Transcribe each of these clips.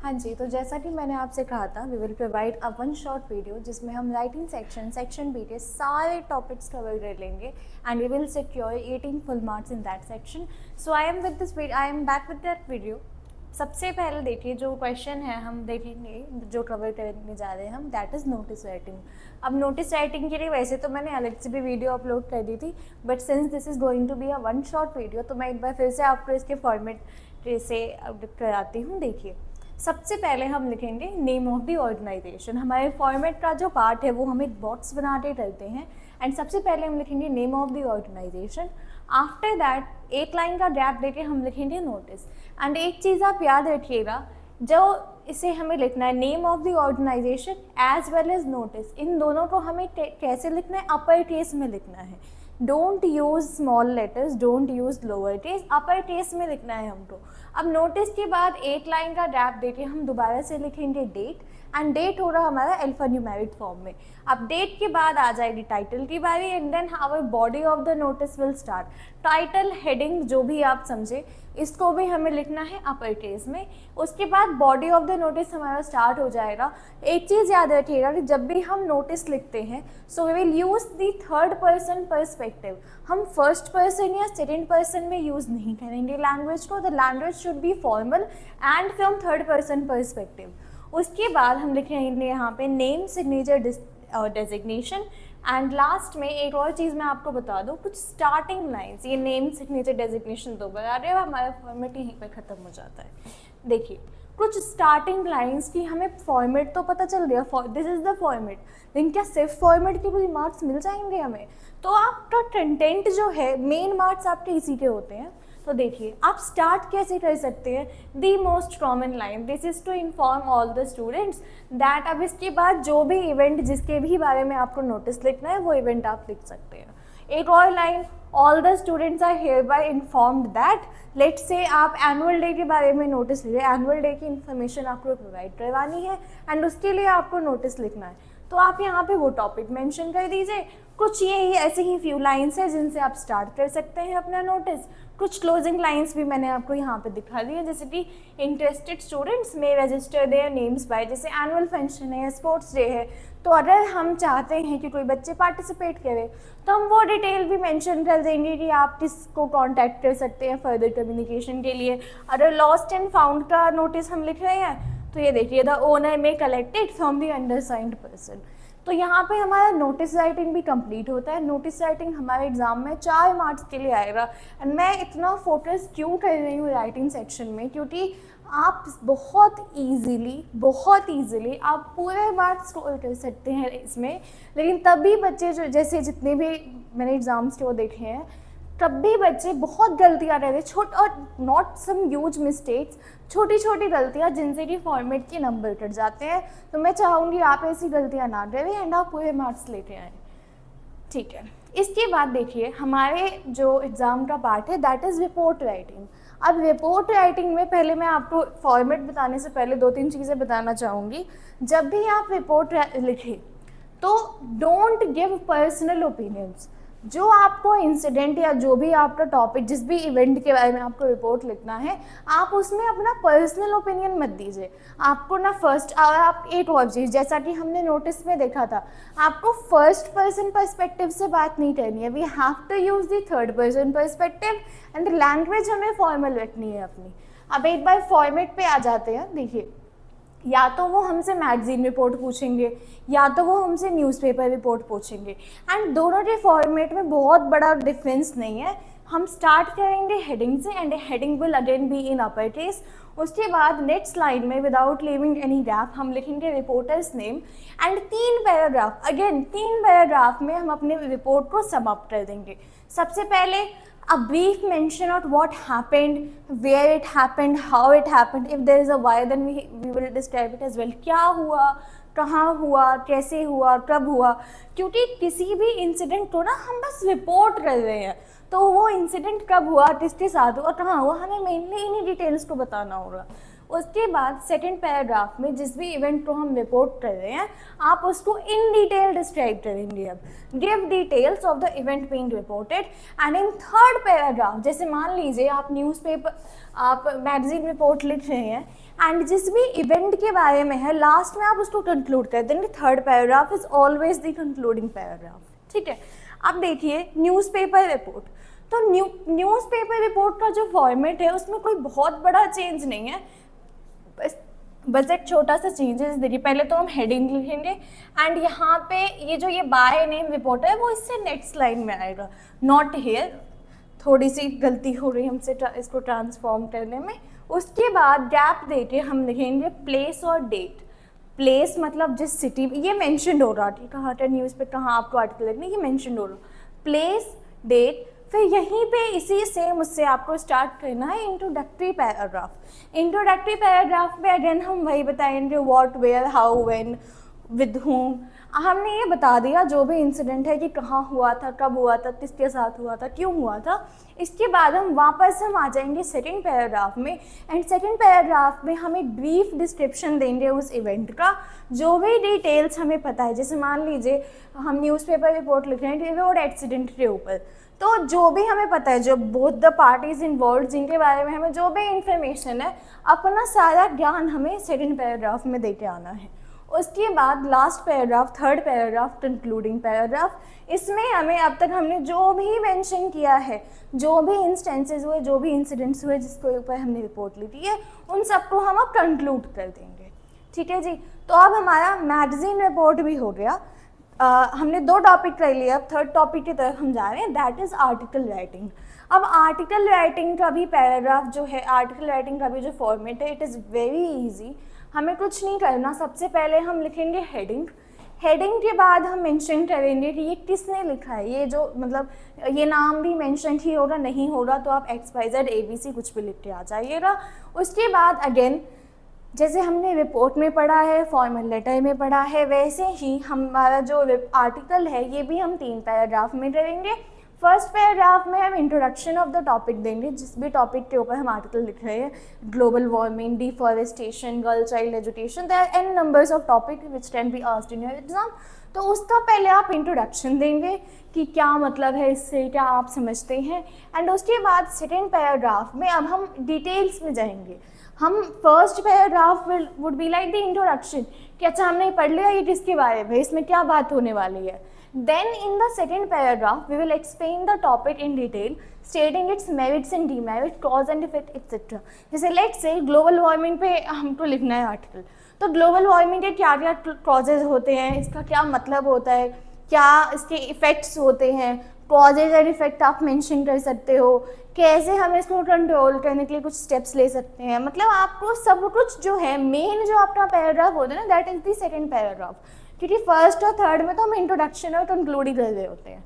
हाँ जी, तो जैसा कि मैंने आपसे कहा था, we will provide a one short video जिसमें हम राइटिंग सेक्शन बी के सारे टॉपिक्स कवर कर लेंगे and we will secure 18 full marks in that section. So I am back with that video. सबसे पहले देखिए जो क्वेश्चन है हम देखेंगे, जो कवर करने जा रहे हैं हम, दैट इज़ नोटिस राइटिंग. अब नोटिस राइटिंग के लिए वैसे तो मैंने अलग से भी वीडियो अपलोड कर दी थी, but since this is going to be a one short video तो मैं एक बार फिर से आपको इसके फॉर्मेट से कराती हूँ. देखिए, सबसे पहले हम लिखेंगे नेम ऑफ द ऑर्गेनाइजेशन. हमारे फॉर्मेट का जो पार्ट है वो हम एक बॉक्स बना के करते हैं एंड सबसे पहले हम लिखेंगे name of the organisation. After that एक लाइन का गैप देके हम लिखेंगे नोटिस. एंड एक चीज़ आप याद रखिएगा, जो इसे हमें लिखना है name of the organisation as well as notice, इन दोनों को हमें कैसे लिखना है, अपर केस में लिखना है. Don't use small letters, don't use lower case, upper case में लिखना है हमको. अब नोटिस के बाद एक लाइन का गैप देके हम दोबारा से लिखेंगे डेट, एंड डेट हो रहा हमारा अल्फान्यूमेरिक फॉर्म में. अब डेट के बाद आ जाएगी टाइटल की बारी and then our body of the notice will start. Title, heading, जो भी आप समझे, इसको भी हमें लिखना है अपर केस में. उसके बाद बॉडी ऑफ द नोटिस हमारा स्टार्ट हो जाएगा. एक चीज़ याद रखिएगा कि जब भी हम नोटिस लिखते हैं so we will use the third person perspective. हम फर्स्ट पर्सन या सेकेंड पर्सन में यूज़ नहीं करेंगे लैंग्वेज को. The language should be formal and from third person perspective. उसके बाद हम लिखेंगे यहाँ पे name, signature, designation. And last में एक और चीज़ मैं आपको बता दूँ, कुछ स्टार्टिंग लाइंस. ये नेम, सिग्नेचर, डेजिग्नेशन दो बार आ रहे हैं, हमारा फॉर्मेट यहीं पर ख़त्म हो जाता है. देखिए, कुछ स्टार्टिंग लाइंस की हमें फॉर्मेट तो पता चल गया, दिस इज़ द फॉर्मेट. लेकिन क्या सिर्फ फॉर्मेट के भी मार्क्स मिल जाएंगे हमें? तो आपका कंटेंट जो है, मेन मार्क्स आपके इसी के होते हैं. तो देखिए, आप स्टार्ट कैसे कर सकते हैं. The most common line, this is to inform all the students that. अब इसके बाद जो भी इवेंट जिसके भी बारे में आपको नोटिस लिखना है वो इवेंट आप लिख सकते हैं. एक और line, all the students are hereby informed that. Let's say आप एनुअल डे के बारे में नोटिस लिख रहे हैं, एनुअल डे की इन्फॉर्मेशन आपको प्रोवाइड करवानी है एंड उसके लिए आपको नोटिस लिखना है, तो आप यहाँ पे वो टॉपिक मेंशन कर दीजिए. कुछ ये ऐसे ही फ्यू लाइंस है जिनसे आप स्टार्ट कर सकते हैं अपना नोटिस. कुछ क्लोजिंग लाइंस भी मैंने आपको यहाँ पे दिखा दी है, जैसे कि इंटरेस्टेड स्टूडेंट्स में रजिस्टर देयर नेम्स बाय, जैसे एनुअल फंक्शन है, स्पोर्ट्स डे है, तो अगर हम चाहते हैं कि कोई बच्चे पार्टिसिपेट करे तो हम वो डिटेल भी मेंशन कर देंगे कि आप किसको कांटेक्ट कर सकते हैं फर्दर कम्युनिकेशन के लिए. अगर लॉस्ट एंड फाउंड का नोटिस हम लिख रहे हैं तो ये देखिए, द ओनर में कलेक्टेड फ्रॉम द अंडरसाइंड पर्सन. तो यहाँ पे हमारा नोटिस राइटिंग भी कंप्लीट होता है. नोटिस राइटिंग हमारे एग्जाम में 4 मार्क्स के लिए आएगा. एंड मैं इतना फोकस क्यों कर रही हूँ राइटिंग सेक्शन में, क्योंकि आप बहुत ईजीली आप पूरे मार्क्स स्कोर कर सकते हैं इसमें. लेकिन तब भी बच्चे जो, जैसे जितने भी मैंने एग्जाम्स के वो देखे हैं, तब भी बच्चे बहुत गलतियाँ कर रहे हैं, और नॉट सम ह्यूज मिस्टेक्स, छोटी छोटी गलतियाँ जिनसे कि फॉर्मेट के नंबर कट जाते हैं. तो मैं चाहूँगी आप ऐसी गलतियाँ ना करें एंड आप पूरे मार्क्स लेके आएँ. ठीक है, इसके बाद देखिए हमारे जो एग्ज़ाम का पार्ट है दैट इज़ रिपोर्ट राइटिंग. अब रिपोर्ट राइटिंग में पहले मैं आपको फॉर्मेट बताने से पहले 2-3 चीज़ें बताना चाहूँगी. जब भी आप रिपोर्ट लिखें तो डोंट गिव पर्सनल ओपिनियंस. जो आपको इंसिडेंट या जो भी आपका टॉपिक, जिस भी इवेंट के बारे में आपको रिपोर्ट लिखना है, आप उसमें अपना पर्सनल ओपिनियन मत दीजिए. आपको ना फर्स्ट, और आप एक और चीज़, जैसा कि हमने नोटिस में देखा था, आपको फर्स्ट पर्सन पर्सपेक्टिव से बात नहीं करनी है. We have to use the third person perspective and language हमें फॉर्मल रखनी है अपनी. अब एक बार फॉर्मेट पे आ जाते हैं. देखिए, या तो वो हमसे मैगजीन रिपोर्ट पूछेंगे या तो वो हमसे न्यूज़पेपर रिपोर्ट पूछेंगे. एंड दोनों के फॉर्मेट में बहुत बड़ा डिफरेंस नहीं है. हम स्टार्ट करेंगे हेडिंग से and heading will again be in upper case. उसके बाद नेक्स्ट लाइन में विदाउट लीविंग एनी गैप हम लिखेंगे reporters name and 3 paragraph, again 3 paragraph में हम अपने रिपोर्ट को सम अप कर देंगे. सबसे पहले a brief mention of what happened, where it happened, how it happened. If there is a why, then we will describe it as well. क्या हुआ, कहाँ हुआ, कैसे हुआ, कब हुआ. क्योंकि किसी भी इंसिडेंट को ना हम बस रिपोर्ट कर रहे हैं, तो वो इंसिडेंट कब हुआ, किसके साथ हुआ, कहाँ हुआ, हमें मेनली इन्हीं डिटेल्स को बताना होगा. उसके बाद सेकंड पैराग्राफ में जिस भी इवेंट को हम रिपोर्ट कर रहे हैं आप उसको इन डिटेल डिस्क्राइब करेंगे. अब give details of the event being reported. And in third paragraph, जैसे मान लीजिए आप न्यूज़पेपर, आप मैगजीन रिपोर्ट लिख रहे हैं एंड जिस भी इवेंट के बारे में है लास्ट में आप उसको कंक्लूड कर देंगे। Third paragraph is always the concluding paragraph, ठीक है। अब देखिए न्यूज़पेपर रिपोर्ट, तो न्यूज़पेपर रिपोर्ट का जो फॉर्मेट है उसमें कोई बहुत बड़ा चेंज नहीं है, बस एक छोटा सा चेंजेस देखिए। पहले तो हम हेडिंग लिखेंगे एंड यहाँ पे ये बाय नेम रिपोर्ट है वो इससे नेक्स्ट लाइन में आएगा, नॉट हेयर। थोड़ी सी गलती हो रही है हमसे इसको ट्रांसफॉर्म करने में। उसके बाद गैप देके हम लिखेंगे प्लेस और डेट। प्लेस मतलब जिस सिटी में ये मेंशन हो रहा, ठीक है, कहाँ का न्यूज़ पे कहाँ आपको आर्टिकल लिखना है ये मेंशन हो रहा। प्लेस, डेट, फिर यहीं पे इसी सेम उससे आपको स्टार्ट करना है इंट्रोडक्टरी पैराग्राफ। इंट्रोडक्टरी पैराग्राफ में अगेन हम वही बताएंगे what, where, how, when, with whom। हमने ये बता दिया जो भी इंसिडेंट है कि कहाँ हुआ था, कब हुआ था, किसके साथ हुआ था, क्यों हुआ था। इसके बाद हम वापस आ जाएंगे सेकंड पैराग्राफ में एंड सेकंड पैराग्राफ में हम एक ब्रीफ डिस्क्रिप्शन देंगे उस इवेंट का, जो भी डिटेल्स हमें पता है। जैसे मान लीजिए हम न्यूज़पेपर रिपोर्ट लिख रहे हैं रोड एक्सीडेंट के ऊपर, तो जो भी हमें पता है, जो बोथ द पार्टीज इन्वॉल्व जिनके बारे में हमें जो भी इंफॉर्मेशन है, अपना सारा ज्ञान हमें सेकंड पैराग्राफ में देके आना है। उसके बाद last paragraph, third paragraph, concluding paragraph. इसमें हमें अब तक हमने जो भी मेंशन किया है, जो भी इंस्टेंसेस हुए, जो भी इंसिडेंट्स हुए जिसके ऊपर हमने रिपोर्ट ली थी है, उन सबको हम अब कंक्लूड कर देंगे, ठीक है जी। तो अब हमारा मैगजीन रिपोर्ट भी हो गया। हमने 2 टॉपिक कर लिया, अब थर्ड टॉपिक की तरफ हम जा रहे हैं, दैट इज़ आर्टिकल राइटिंग। अब आर्टिकल राइटिंग का भी पैराग्राफ जो है, आर्टिकल राइटिंग का भी जो फॉर्मेट है, इट इज़ वेरी ईजी। हमें कुछ नहीं करना, सबसे पहले हम लिखेंगे हेडिंग। हेडिंग के बाद हम मेंशन करेंगे कि ये किसने लिखा है, ये जो मतलब ये नाम भी मेंशन ही होगा, नहीं होगा तो आप XYZ ABC कुछ भी लिख के आ जाइएगा। उसके बाद अगेन जैसे हमने रिपोर्ट में पढ़ा है, फॉर्मल लेटर में पढ़ा है, वैसे ही हमारा जो आर्टिकल है ये भी हम 3 पैराग्राफ में करेंगे। फर्स्ट पैराग्राफ में हम इंट्रोडक्शन ऑफ द टॉपिक देंगे, जिस भी टॉपिक के ऊपर हम आर्टिकल लिख रहे हैं, global warming, deforestation, girl child education, there are n numbers of topic which can be asked in your exam. तो उसका पहले आप इंट्रोडक्शन देंगे कि क्या मतलब है इससे, क्या आप समझते हैं। एंड उसके बाद सेकेंड पैराग्राफ में अब हम डिटेल्स में जाएंगे। हम first paragraph would be like the introduction कि अच्छा हमने पढ़ लिया ये किसके बारे में, इसमें क्या बात होने वाली है। Then in the second paragraph we will explain the topic in detail, stating its merits and demerits, cause and effect etc. जैसे let's say ग्लोबल वार्मिंग पे हमको लिखना है आर्टिकल, तो ग्लोबल वार्मिंग के क्या क्या कॉजेज होते हैं, इसका क्या मतलब होता है, क्या इसके इफेक्ट्स होते हैं, कॉजेज एंड इफेक्ट आप मेंशन कर सकते हो, कैसे हम इसको कंट्रोल करने के लिए कुछ स्टेप्स ले सकते हैं। मतलब आपको सब कुछ जो है, मेन जो आपका पैराग्राफ होता है ना, that is the second paragraph, क्योंकि फर्स्ट और थर्ड में तो हम इंट्रोडक्शन और कंक्लूड ही कर रहे होते हैं।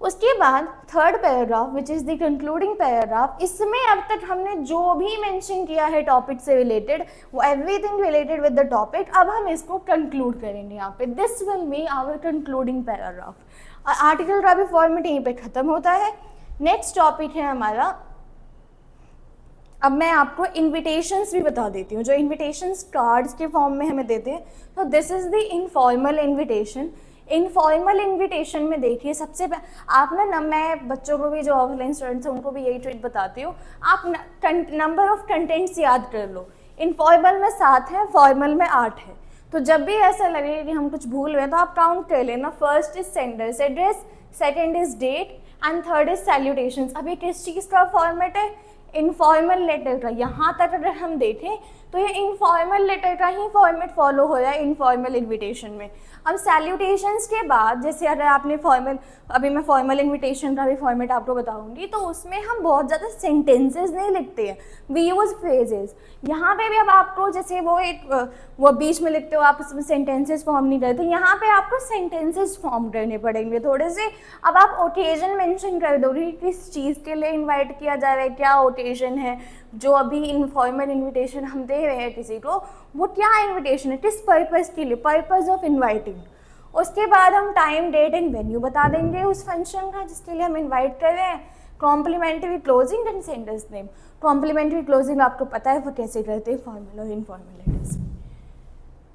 उसके बाद third paragraph which is the concluding paragraph, इसमें अब तक हमने जो भी मेंशन किया है टॉपिक से रिलेटेड, वो everything related with the topic, अब हम इसको कंक्लूड करेंगे यहाँ पे। This will be our concluding paragraph. Article का भी फॉर्मेट यहीं पे ख़त्म होता है। नेक्स्ट टॉपिक है हमारा, अब मैं आपको इन्विटेशंस भी बता देती हूँ, जो इन्विटेशंस कार्ड्स के फॉर्म में हमें देते हैं। तो this is the informal invitation. Informal invitation में देखिए सबसे आप ना मैं बच्चों को भी जो ऑफलाइन स्टूडेंट्स हैं उनको भी यही ट्रिक बताती हूँ, आप नंबर ऑफ कंटेंट्स याद कर लो। इनफॉर्मल में 7 है, फॉर्मल में 8 है। तो जब भी ऐसा लगे कि हम कुछ भूल गए तो आप काउंट कर लेना। First is sender's address, second is date and third is salutations. अभी किस चीज़ का फॉर्मेट है, इनफॉर्मल लेटर का। यहाँ तक अगर हम देखें तो ये इनफॉर्मल लेटर का ही फॉर्मेट फॉलो हो रहा है इनफॉर्मल इन्विटेशन में। अब सैल्यूटेशंस के बाद जैसे अगर आपने फॉर्मल, अभी मैं फॉर्मल इन्विटेशन का भी फॉर्मेट आपको बताऊंगी, तो उसमें हम बहुत ज़्यादा सेंटेंसेस नहीं लिखते हैं, वी यूज़ फ्रेजेस। यहाँ पे भी अब आपको जैसे वो बीच में लिखते हो आप, उसमें सेंटेंसेस फॉर्म नहीं करते, यहाँ पे आपको सेंटेंसेस फॉर्म करने पड़ेंगे थोड़े से। अब आप ओकेजन मेंशन कर दोगे किस चीज़ के लिए इन्वाइट किया जा रहा है, क्या ओकेजन है, जो अभी इनफॉर्मल इन्विटेशन हम दे रहे हैं किसी को, वो क्या इन्विटेशन है, किस पर्पज़ के लिए, पर्पज़ ऑफ इन्वाइटिंग। उसके बाद हम टाइम, डेट एंड वेन्यू बता देंगे उस फंक्शन का जिसके लिए हम इन्वाइट कर रहे हैं। Complimentary closing and sender's name. Complimentary closing आपको पता है वो कैसे करते हैं, फॉर्मल और इनफॉर्मल लेटर्स।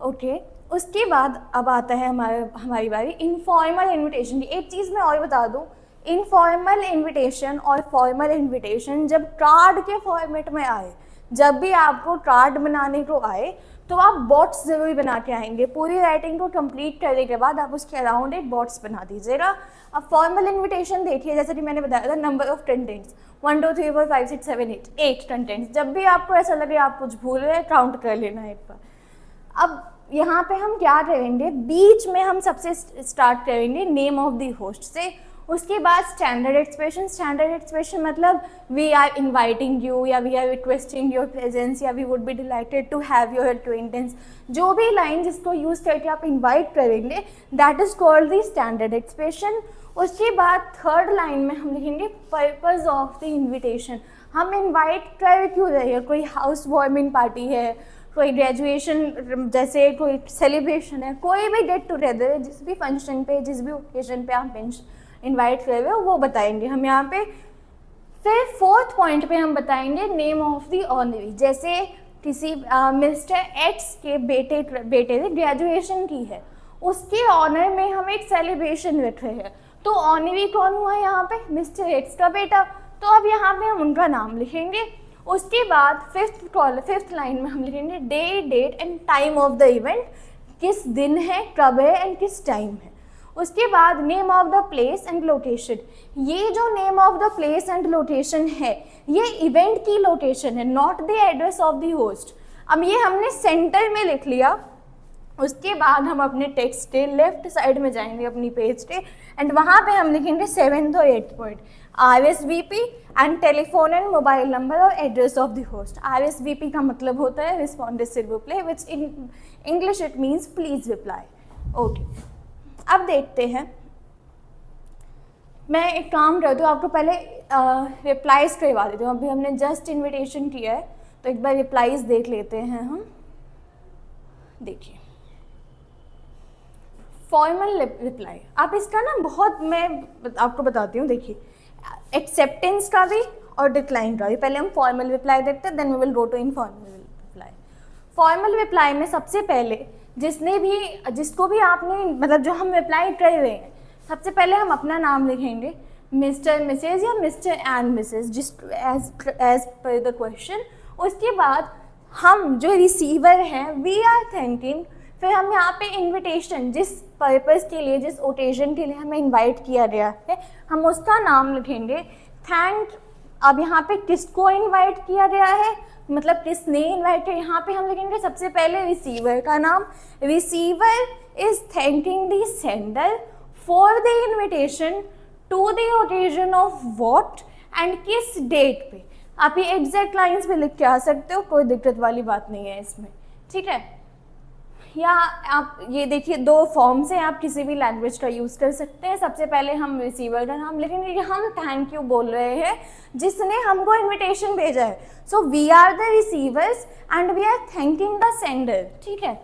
ओके, उसके बाद अब आता है हमारी बारी इनफॉर्मल इन्विटेशन की। एक चीज़ मैं और बता दूँ, इनफॉर्मल इन्विटेशन और फॉर्मल इन्विटेशन जब कार्ड के फॉर्मेट में आए जब भी आपको कार्ड बनाने को आए तो आप बॉट्स ज़रूर बना के आएंगे। पूरी राइटिंग को कंप्लीट करने के बाद आप उसके अराउंड एक बॉट्स बना दीजिएगा। अब फॉर्मल इन्विटेशन देखिए, जैसे कि मैंने बताया था नंबर ऑफ कंटेंट्स 1 2 3 4 5 6 7 8 कंटेंट्स। जब भी आपको ऐसा लगे आप कुछ भूल रहे हैं, काउंट कर लेना एक बार। अब यहाँ पे हम क्या करेंगे, बीच में हम सबसे स्टार्ट करेंगे नेम ऑफ द होस्ट से, उसके बाद स्टैंडर्ड एक्सप्रेशन। स्टैंडर्ड एक्सप्रेशन मतलब वी आर इनवाइटिंग यू, या we are requesting your presence, या we would be delighted to have your acquaintance. जो भी लाइन जिसको यूज़ करके आप इनवाइट करेंगे that is called the standard expression. उसके बाद थर्ड लाइन में हम लिखेंगे पर्पस ऑफ द इन्विटेशन। हम इन्वाइट कर क्यों रहे हैं, कोई हाउस वार्मिंग पार्टी है, कोई ग्रेजुएशन जैसे कोई सेलिब्रेशन है, कोई भी गेट टुगेदर, जिस भी फंक्शन पे जिस भी ओकेजन पे आप इनवाइट कर रहे हो वो बताएंगे हम यहाँ पे। फिर फोर्थ पॉइंट पे हम बताएंगे नेम ऑफ द ऑनरी। जैसे किसी मिस्टर एक्स के बेटे ने ग्रेजुएशन की है, उसके ऑनर में हम एक सेलिब्रेशन रख रहे हैं, तो ऑनरी कौन हुआ यहाँ पे, मिस्टर एक्स का बेटा, तो अब यहाँ पे हम उनका नाम लिखेंगे। उसके बाद फिफ्थ लाइन में हम लिखेंगे day date and time of the event, किस दिन है, कब है एंड किस टाइम है। उसके बाद name of the place and location. ये जो name of the place and location है ये इवेंट की लोकेशन है, not the address of the host. अब ये हमने सेंटर में लिख लिया। उसके बाद हम अपने टेक्स्ट के लेफ्ट साइड में जाएंगे अपनी पेज के, एंड वहाँ पे हम लिखेंगे 7th और 8th point RSVP and telephone and mobile number और address of the host. RSVP का मतलब होता है रिस्पॉन्ड सिल reply, which in English it means please reply. Okay, अब देखते हैं, मैं एक काम करती हूँ, आपको पहले रिप्लाइज करवा देती हूँ। अभी हमने जस्ट इन्विटेशन किया है तो एक बार रिप्लाइज देख लेते हैं हम। देखिए फॉर्मल रिप्लाई, आप इसका ना बहुत, मैं आपको बताती हूँ। देखिए एक्सेप्टेंस का भी और डिक्लाइन का भी। पहले हम फॉर्मल रिप्लाई देखते हैं, then we will go to informal reply. Formal reply में सबसे पहले जिसको भी आपने मतलब जो हम रिप्लाई कर रहे हैं, सबसे पहले हम अपना नाम लिखेंगे, मिस्टर मिसेज या मिस्टर एंड मिसेज, जिस एज पर द क्वेश्चन। उसके बाद हम जो रिसीवर हैं वी आर थैंकिंग। फिर हम यहाँ पे इनविटेशन, जिस पर्पस के लिए, जिस ओकेजन के लिए हमें इनवाइट किया गया है, हम उसका नाम लिखेंगे थैंक। अब यहाँ पे किसको इनवाइट किया गया है, मतलब किसने इनवाइट किया, यहाँ पे हम लिखेंगे सबसे पहले रिसीवर का नाम। Receiver is thanking the sender for the invitation to the occasion of what and किस डेट पे। आप ये एग्जैक्ट लाइन्स पे लिख के आ सकते हो, कोई दिक्कत वाली बात नहीं है इसमें, ठीक है। या आप ये देखिए, दो फॉर्म से आप किसी भी लैंग्वेज का यूज़ कर सकते हैं। सबसे पहले हम रिसीवर का नाम लिखेंगे कि हम थैंक यू बोल रहे हैं जिसने हमको इनविटेशन भेजा है। So we are the receivers and we are thanking the sender, ठीक है।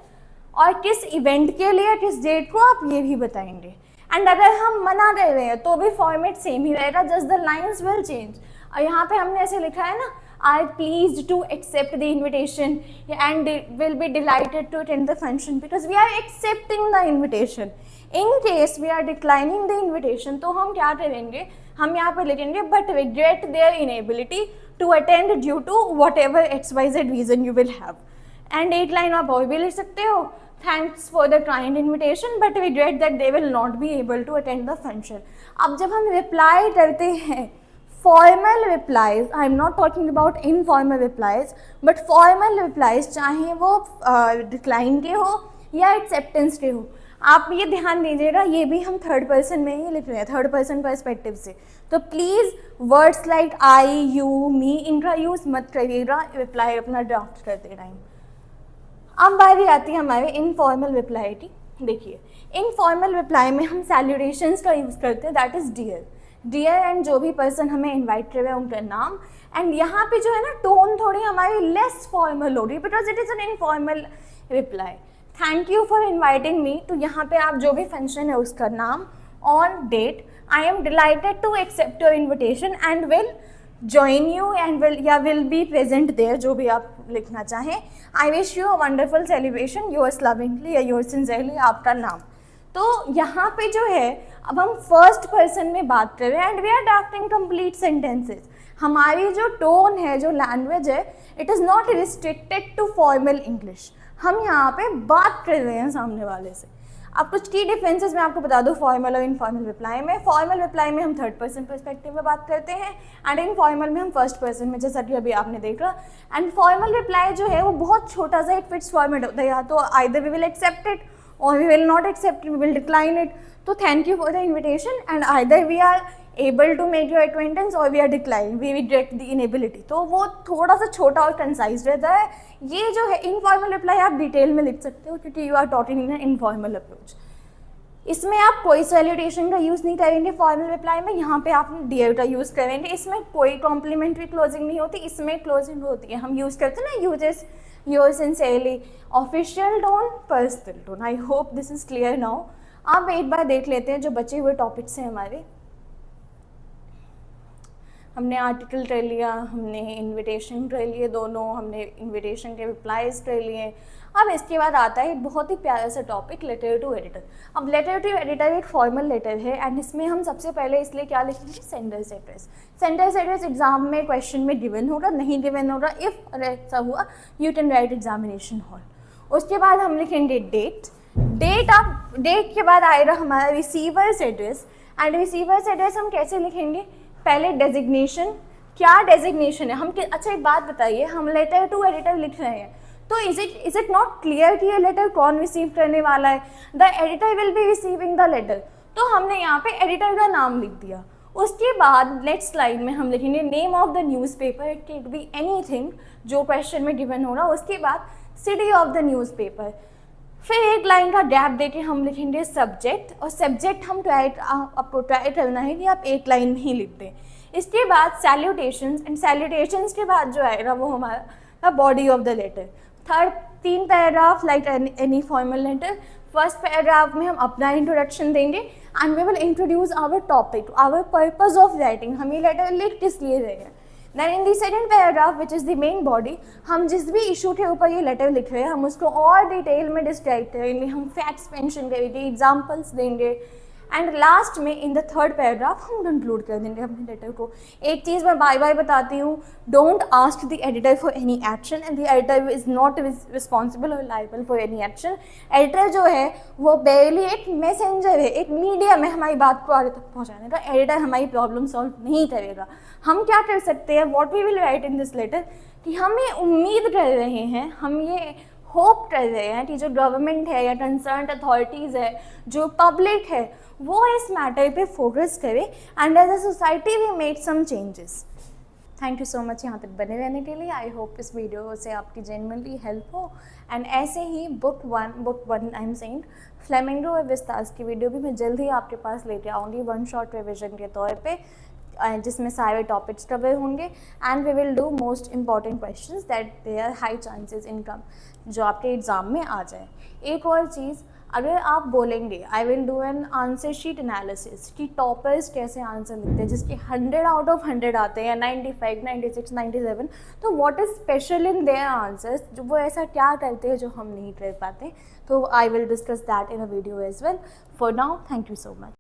और किस इवेंट के लिए, किस डेट को, आप ये भी बताएंगे। एंड अगर हम मना कर रहे हैं तो भी फॉर्मेट सेम ही रहेगा, just the lines will change. और यहाँ पे हमने ऐसे लिखा है ना, are pleased to accept the invitation and will be delighted to attend the function, because we are accepting the invitation. In case we are declining the invitation, तो हम क्या करेंगे, हम यहाँ पे लिखेंगे but regret their inability to attend due to whatever XYZ reason you will have. And एक line आप और भी लिख सकते हो, thanks for the kind invitation but regret that they will not be able to attend the function. अब जब हम reply करते हैं formal replies, I am not talking about informal replies, but formal replies चाहे वो डिक्लाइन के हो या एक्सेप्टेंस के हो, आप ये ध्यान दीजिएगा, ये भी हम थर्ड पर्सन में ही लिख रहे हैं, थर्ड पर्सन पर्सपेक्टिव से। तो please words like I, you, me, इनका यूज़ मत करिएगा रिप्लाई अपना ड्राफ्ट करते टाइम। अब बारी आती है हमारे इनफॉर्मल रिप्लाई की। देखिए इनफॉर्मल रिप्लाई में हम सैल्यूटेशंस का यूज़ करते हैं, दैट इज़ डियर एंड जो भी पर्सन हमें इनवाइट कर रहे हैं उनका नाम। एंड यहाँ पे जो है ना टोन थोड़ी हमारी लेस फॉर्मल हो रही है because it is an informal reply. Thank you for inviting me, तो यहाँ पे आप जो भी फंक्शन है उसका नाम, on date, I am delighted to accept your invitation and will join you and will be present there, जो भी आप लिखना चाहें। I wish you a wonderful celebration, yours lovingly या योर्स सिंसियरली, आपका नाम। तो यहाँ पे जो है अब हम फर्स्ट पर्सन में बात कर रहे हैं and we are drafting complete sentences. हमारी जो टोन है, जो लैंग्वेज है, it is not restricted to formal English. हम यहाँ पे बात कर रहे हैं सामने वाले से। अब कुछ की डिफरेंसेस मैं आपको बता दूँ फॉर्मल और इनफॉर्मल रिप्लाई में। फॉर्मल रिप्लाई में हम थर्ड पर्सन पर्सपेक्टिव में बात करते हैं एंड इनफॉर्मल में हम फर्स्ट पर्सन में, जैसा कि अभी आपने देखा। एंड फॉर्मल रिप्लाई जो है वो बहुत छोटा सा एक फिक्स फॉर्मेट होता है, या तो either we will accept it और we will not accept it, we will decline it. तो thank you for the invitation and either we are able to make your acquaintance और we are decline, we reject the inability. तो वो थोड़ा सा छोटा और concise रहता है। ये जो है इनफॉर्मल रिप्लाई आप डिटेल में लिख सकते हो क्योंकि you are talking in informal approach. इसमें आप कोई सैल्यूटेशन का यूज़ नहीं करेंगे फॉर्मल रिप्लाई में, यहाँ पे आप डियर का यूज़ करेंगे। इसमें कोई कॉम्प्लीमेंट्री क्लोजिंग नहीं होती, इसमें क्लोजिंग होती है। हम यूज़ करते हैं ना uses your sincerely, official tone, personal tone. I hope this is clear now. आप एक बार देख लेते हैं जो बचे हुए टॉपिक्स हैं हमारे। हमने आर्टिकल कर लिया, हमने इनविटेशन कर लिए दोनों, हमने इनविटेशन के रिप्लाईज कर लिए। अब इसके बाद आता है एक बहुत ही प्यारा सा टॉपिक, लेटर टू एडिटर। अब लेटर टू एडिटर एक फॉर्मल लेटर है एंड इसमें हम सबसे पहले इसलिए क्या लिखेंगे, sender's address. Sender's address exam में क्वेश्चन में गिवन होगा, नहीं गिवन होगा, इफ ऐसा हुआ you can write examination hall. उसके बाद हम लिखेंगे डेट। डेट के बाद आएगा हमारा receiver's address and receiver's address हम कैसे लिखेंगे, पहले डेजिग्नेशन। क्या डेजिग्नेशन है हम अच्छा एक बात बताइए, हम लेटर टू एडिटर लिख रहे हैं तो इज इट नॉट क्लियर कि ये लेटर कौन रिसीव करने वाला है, the editor will be receiving the letter. तो हमने यहाँ पे एडिटर का नाम लिख दिया। उसके बाद नेक्स्ट लाइन में हम लिखेंगे name of the newspaper, it can be anything जो क्वेश्चन में गिवन हो रहा। उसके बाद सिटी ऑफ द न्यूज़पेपर। फिर एक लाइन का गैप देके हम लिखेंगे सब्जेक्ट, और सब्जेक्ट हम आपको ट्राई करना है कि आप एक लाइन में ही लिख दें। इसके बाद सैल्यूटेशंस, एंड सैल्यूटेशंस के बाद जो आएगा वो हमारा body of the letter. Third 3 paragraph like any formal letter. First paragraph में हम अपना इंट्रोडक्शन देंगे and we will introduce our topic, our purpose of writing, हम ये लेटर लिख किस लिए रहे हैं। Then in the second paragraph which is the main body, हम जिस भी इशू के ऊपर ये लेटर लिख रहे हैं हम उसको और डिटेल में डिस्क्राइब करेंगे, हम फैक्ट्स मेंशन करेंगे, एग्जांपल्स देंगे एंड लास्ट में इन द थर्ड पैराग्राफ हम कंक्लूड कर देंगे अपने लेटर को। एक चीज़ मैं बाय बाय बताती हूँ, don't ask the editor for any action and the editor is not responsible और liable for any action. Editor जो है वो बेरली एक मैसेंजर है, एक मीडियम है हमारी बात को आगे तक पहुँचाने का। एडिटर हमारी प्रॉब्लम सॉल्व नहीं करेगा। हम क्या कर सकते हैं, what we will write in this letter, कि हम ये उम्मीद कर रहे हैं, हम ये होप कर रहे हैं कि जो गवर्नमेंट है या कंसर्न्ड अथॉरिटीज़ है, जो पब्लिक है, वो इस मैटर पे फोकस करे and as a society we make some changes. Thank you so much यहाँ तक बने रहने के लिए। आई होप इस वीडियो से आपकी जेन्युइनली हेल्प हो। एंड ऐसे ही book one I am saying flamingo और विस्तास की वीडियो भी मैं जल्द ही आपके पास लेके आऊँगी वन शॉट रिविजन के तौर पे, जिसमें सारे टॉपिक्स कवर होंगे and we will do most important questions that there high chances in come, जो आपके एग्ज़ाम में आ जाए। एक और चीज़, अगर आप बोलेंगे I will do an answer sheet analysis कि टॉपर्स कैसे आंसर लिखते हैं जिसके 100 आउट ऑफ 100 आते हैं, 95, 96, 97, तो what is special in their answers, जो वो ऐसा क्या करते हैं जो हम नहीं कर पाते। तो I will discuss that in a video as well. For now thank you so much.